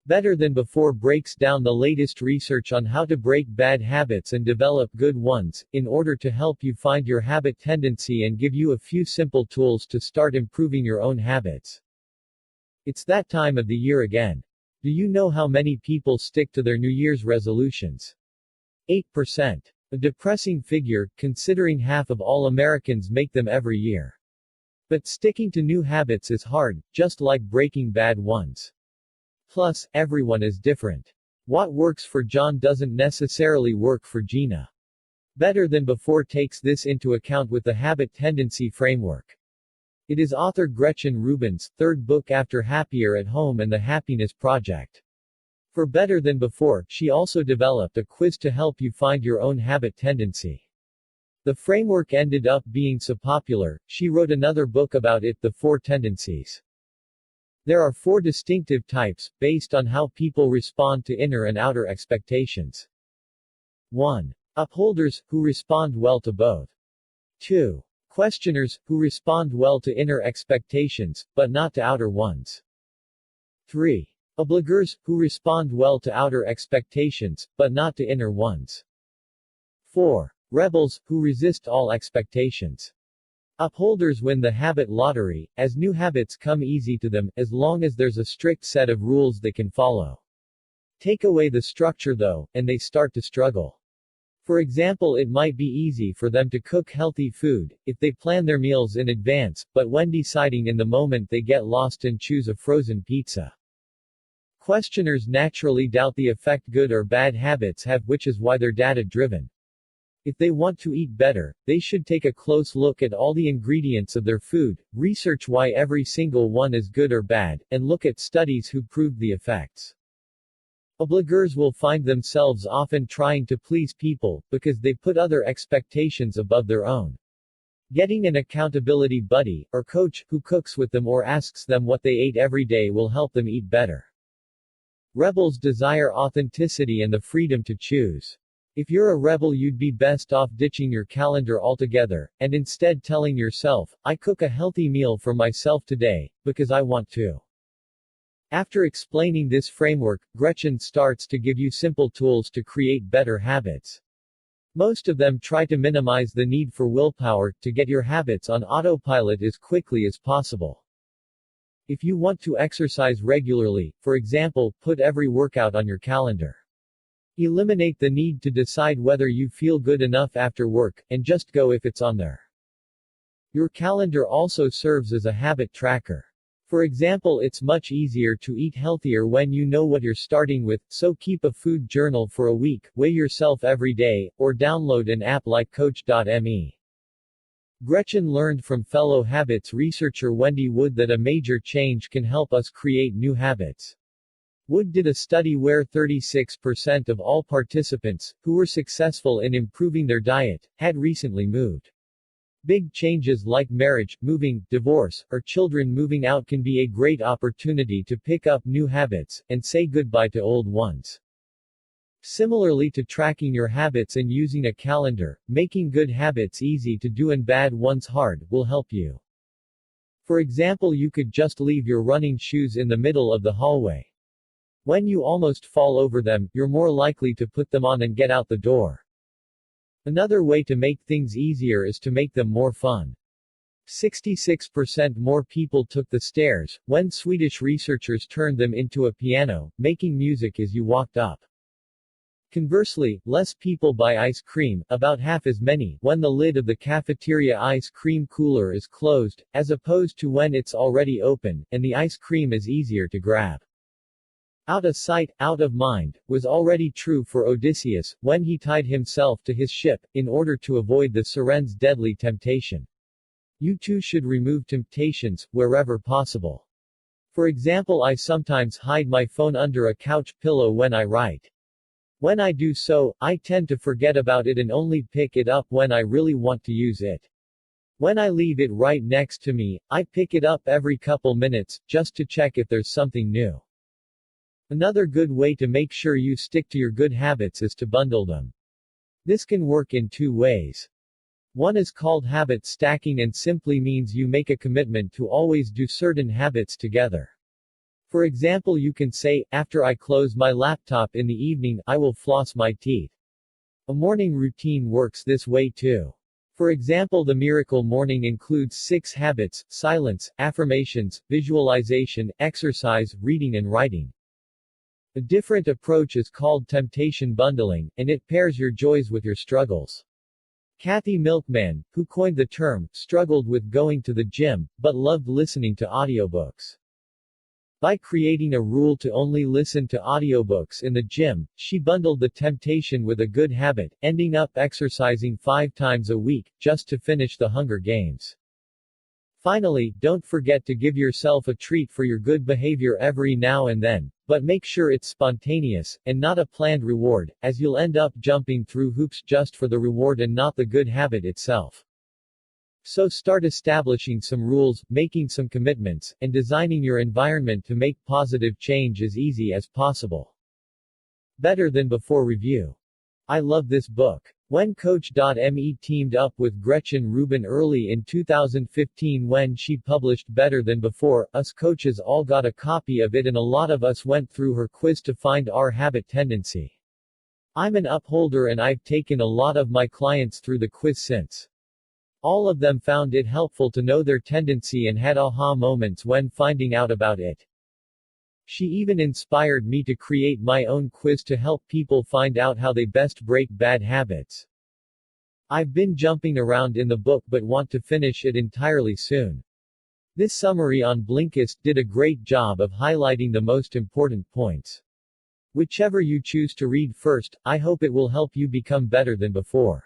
Better Than Before breaks down the latest research on how to break bad habits and develop good ones, in order to help you find your habit tendency and give you a few simple tools to start improving your own habits. It's that time of the year again. Do you know how many people stick to their New Year's resolutions? 8%. A depressing figure, considering half of all Americans make them every year. But sticking to new habits is hard, just like breaking bad ones. Plus, everyone is different. What works for John doesn't necessarily work for Gina. Better Than Before takes this into account with the habit tendency framework. It is author Gretchen Rubin's third book after Happier at Home and the Happiness Project. For Better Than Before, she also developed a quiz to help you find your own habit tendency. The framework ended up being so popular, she wrote another book about it, The Four Tendencies. There are 4 distinctive types, based on how people respond to inner and outer expectations. 1. Upholders, who respond well to both. 2. Questioners, who respond well to inner expectations, but not to outer ones. 3. Obligers, who respond well to outer expectations, but not to inner ones. 4. Rebels, who resist all expectations. Upholders win the habit lottery, as new habits come easy to them, as long as there's a strict set of rules they can follow. Take away the structure though, and they start to struggle. For example, it might be easy for them to cook healthy food, if they plan their meals in advance, but when deciding in the moment they get lost and choose a frozen pizza. Questioners naturally doubt the effect good or bad habits have, which is why they're data-driven. If they want to eat better, they should take a close look at all the ingredients of their food, research why every single one is good or bad, and look at studies who proved the effects. Obligers will find themselves often trying to please people, because they put other expectations above their own. Getting an accountability buddy, or coach, who cooks with them or asks them what they ate every day will help them eat better. Rebels desire authenticity and the freedom to choose. If you're a rebel, you'd be best off ditching your calendar altogether, and instead telling yourself, I cook a healthy meal for myself today, because I want to. After explaining this framework, Gretchen starts to give you simple tools to create better habits. Most of them try to minimize the need for willpower, to get your habits on autopilot as quickly as possible. If you want to exercise regularly, for example, put every workout on your calendar. Eliminate the need to decide whether you feel good enough after work, and just go if it's on there. Your calendar also serves as a habit tracker. For example, it's much easier to eat healthier when you know what you're starting with, so keep a food journal for a week, weigh yourself every day, or download an app like Coach.me. Gretchen learned from fellow habits researcher Wendy Wood that a major change can help us create new habits. Wood did a study where 36% of all participants, who were successful in improving their diet, had recently moved. Big changes like marriage, moving, divorce, or children moving out can be a great opportunity to pick up new habits, and say goodbye to old ones. Similarly to tracking your habits and using a calendar, making good habits easy to do and bad ones hard, will help you. For example, you could just leave your running shoes in the middle of the hallway. When you almost fall over them, you're more likely to put them on and get out the door. Another way to make things easier is to make them more fun. 66% more people took the stairs, when Swedish researchers turned them into a piano, making music as you walked up. Conversely, less people buy ice cream, about half as many, when the lid of the cafeteria ice cream cooler is closed, as opposed to when it's already open, and the ice cream is easier to grab. Out of sight, out of mind, was already true for Odysseus, when he tied himself to his ship, in order to avoid the siren's deadly temptation. You too should remove temptations, wherever possible. For example, I sometimes hide my phone under a couch pillow when I write. When I do so, I tend to forget about it and only pick it up when I really want to use it. When I leave it right next to me, I pick it up every couple minutes, just to check if there's something new. Another good way to make sure you stick to your good habits is to bundle them. This can work in 2 ways. One is called habit stacking and simply means you make a commitment to always do certain habits together. For example, you can say, after I close my laptop in the evening, I will floss my teeth. A morning routine works this way too. For example, the miracle morning includes 6 habits: silence, affirmations, visualization, exercise, reading and writing. A different approach is called temptation bundling, and it pairs your joys with your struggles. Kathy Milkman, who coined the term, struggled with going to the gym, but loved listening to audiobooks. By creating a rule to only listen to audiobooks in the gym, she bundled the temptation with a good habit, ending up exercising 5 times a week, just to finish the Hunger Games. Finally, don't forget to give yourself a treat for your good behavior every now and then, but make sure it's spontaneous, and not a planned reward, as you'll end up jumping through hoops just for the reward and not the good habit itself. So start establishing some rules, making some commitments, and designing your environment to make positive change as easy as possible. Better Than Before Review. I love this book. When Coach.me teamed up with Gretchen Rubin early in 2015 when she published Better Than Before, us coaches all got a copy of it and a lot of us went through her quiz to find our habit tendency. I'm an upholder and I've taken a lot of my clients through the quiz since. All of them found it helpful to know their tendency and had aha moments when finding out about it. She even inspired me to create my own quiz to help people find out how they best break bad habits. I've been jumping around in the book but want to finish it entirely soon. This summary on Blinkist did a great job of highlighting the most important points. Whichever you choose to read first, I hope it will help you become better than before.